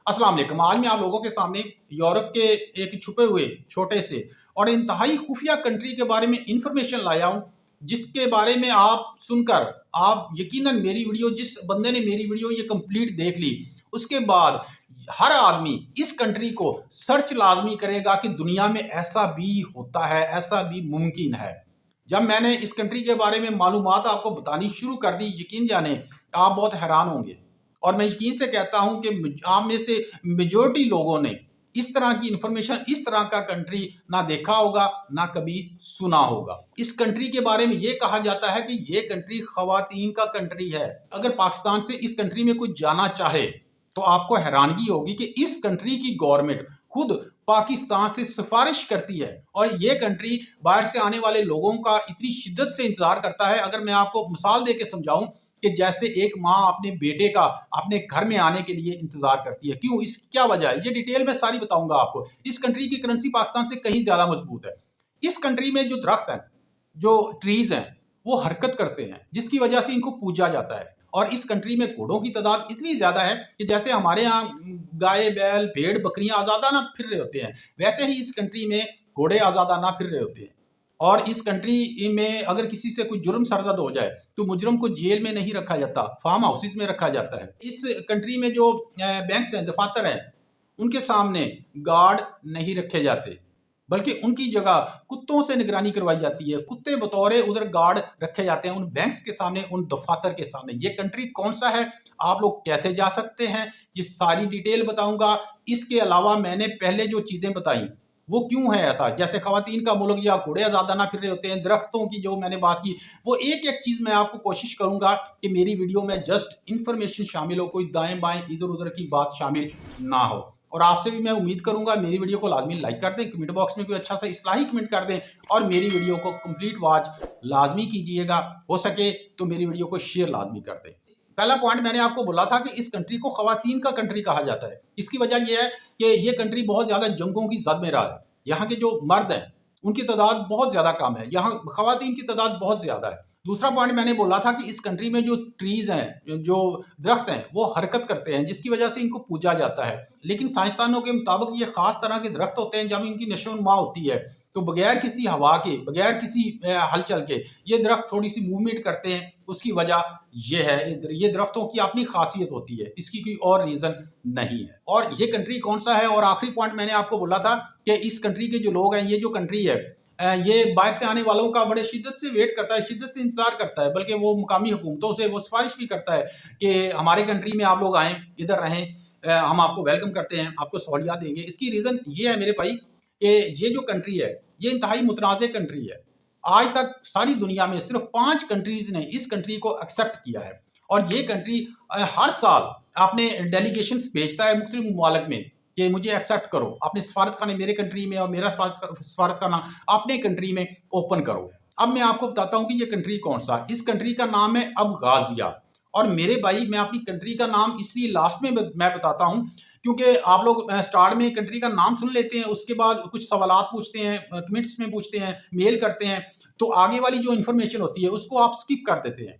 अस्सलाम वालेकुम। आज मैं आप लोगों के सामने यूरोप के एक छुपे हुए छोटे से और इंतहाई खुफिया कंट्री के बारे में इंफॉर्मेशन लाया हूँ, जिसके बारे में आप सुनकर आप यकीनन मेरी वीडियो, जिस बंदे ने मेरी वीडियो ये कंप्लीट देख ली, उसके बाद हर आदमी इस कंट्री को सर्च लाजमी करेगा कि दुनिया में ऐसा भी होता है, ऐसा भी मुमकिन है। जब मैंने इस कंट्री के बारे में मालूमात आपको बतानी शुरू कर दी, यकीन जाने आप बहुत हैरान होंगे। और मैं यकीन से कहता हूं कि आप में से मेजॉरिटी लोगों ने इस तरह की इंफॉर्मेशन, इस तरह का कंट्री ना देखा होगा, ना कभी सुना होगा। इस कंट्री के बारे में ये कहा जाता है कि ये कंट्री खवातीन का कंट्री है। अगर पाकिस्तान से इस कंट्री में कुछ जाना चाहे तो आपको हैरानगी होगी कि इस कंट्री की गवर्नमेंट खुद पाकिस्तान से सिफारिश करती है और ये कंट्री बाहर से आने वाले लोगों का इतनी शिद्दत से इंतजार करता है। अगर मैं आपको मिसाल दे के समझाऊं कि जैसे एक माँ अपने बेटे का अपने घर में आने के लिए इंतजार करती है। क्यों, इस क्या वजह है, ये डिटेल में सारी बताऊंगा आपको। इस कंट्री की करेंसी पाकिस्तान से कहीं ज्यादा मजबूत है। इस कंट्री में जो दरख्त हैं, जो ट्रीज हैं, वो हरकत करते हैं, जिसकी वजह से इनको पूजा जाता है। और इस कंट्री में घोड़ों की तादाद इतनी ज्यादा है कि जैसे हमारे यहाँ गाय, बैल, भेड़, बकरियां आजादाना फिर रहे होते हैं, वैसे ही इस कंट्री में घोड़े आजादाना फिर रहे होते हैं। और इस कंट्री में अगर किसी से कोई जुर्म सरजद हो जाए तो मुजरम को जेल में नहीं रखा जाता, फार्म हाउसेस में रखा जाता है। इस कंट्री में जो बैंक्स हैं, दफातर हैं, उनके सामने गार्ड नहीं रखे जाते, बल्कि उनकी जगह कुत्तों से निगरानी करवाई जाती है। कुत्ते बतौर उधर गार्ड रखे जाते हैं उन बैंक्स के सामने, उन दफातर के सामने। ये कंट्री कौन सा है, आप लोग कैसे जा सकते हैं, ये सारी डिटेल बताऊंगा। इसके अलावा मैंने पहले जो चीजें बताई वो क्यों है ऐसा, जैसे खवातीन का मुल्क या घोड़े आजादाना फिर रहे होते हैं, दरख्तों की जो मैंने बात की, वो एक एक चीज मैं आपको कोशिश करूंगा कि मेरी वीडियो में जस्ट इंफॉर्मेशन शामिल हो, कोई दाएं बाएं इधर उधर की बात शामिल ना हो। और आपसे भी मैं उम्मीद करूंगा मेरी वीडियो को लाजमी लाइक कर दें, कमेंट बॉक्स में कोई अच्छा सा इस्लाही कमेंट कर दें और मेरी वीडियो को कंप्लीट वॉच लाजमी कीजिएगा। हो सके तो मेरी वीडियो को शेयर लाजमी कर दें। पहला पॉइंट मैंने आपको बोला था कि इस कंट्री को खवातीन का कंट्री कहा जाता है। इसकी वजह यह है कि ये कंट्री बहुत ज्यादा जंगों की जद में रहा है। यहाँ के जो मर्द हैं उनकी तादाद बहुत ज्यादा कम है, यहाँ खवातीन की तादाद बहुत ज्यादा है। दूसरा पॉइंट मैंने बोला था कि इस कंट्री में जो ट्रीज हैं, जो दरख्त हैं, वो हरकत करते हैं, जिसकी वजह से इनको पूजा जाता है। लेकिन साइंसदानों के मुताबिक ये खास तरह के दरख्त होते हैं, जब इनकी नशोनुमा होती है तो बगैर किसी हवा के, बगैर किसी हलचल के ये दरख्त थोड़ी सी मूवमेंट करते हैं। उसकी वजह यह है, ये दरख्तों की अपनी खासियत होती है, इसकी कोई और रीज़न नहीं है। और ये कंट्री कौन सा है, और आखिरी पॉइंट मैंने आपको बोला था कि इस कंट्री के जो लोग हैं, ये जो कंट्री है, ये बाहर से आने वालों का बड़े शिद्दत से वेट करता है, शिद्दत से इंतजार करता है, बल्कि वो मुकामी हुकूमतों से वो सिफारिश भी करता है कि हमारे कंट्री में आप लोग आएँ, इधर रहें, हम आपको वेलकम करते हैं, आपको सहूलियात देंगे। इसकी रीज़न ये है मेरे भाई कि ये जो कंट्री है ये इंतहाई मुतनाज़ कंट्री है। आज तक सारी दुनिया में सिर्फ 5 कंट्रीज ने इस कंट्री को एक्सेप्ट किया है और ये कंट्री हर साल अपने डेलीगेशंस भेजता है मुख्तलिफ ममालिक में कि मुझे एक्सेप्ट करो, अपने सफारत खाने मेरे कंट्री में और मेरा सफारत खाना अपने कंट्री में ओपन करो। अब मैं आपको बताता हूँ कि ये कंट्री कौन सा। इस कंट्री का नाम है अबगाजिया। और मेरे भाई, मैं अपनी कंट्री का नाम इसलिए लास्ट में मैं बताता हूँ क्योंकि आप लोग स्टार्ट में कंट्री का नाम सुन लेते हैं, उसके बाद कुछ सवालात पूछते हैं, कमेंट्स में पूछते हैं, मेल करते हैं, तो आगे वाली जो इन्फॉर्मेशन होती है उसको आप स्किप कर देते हैं।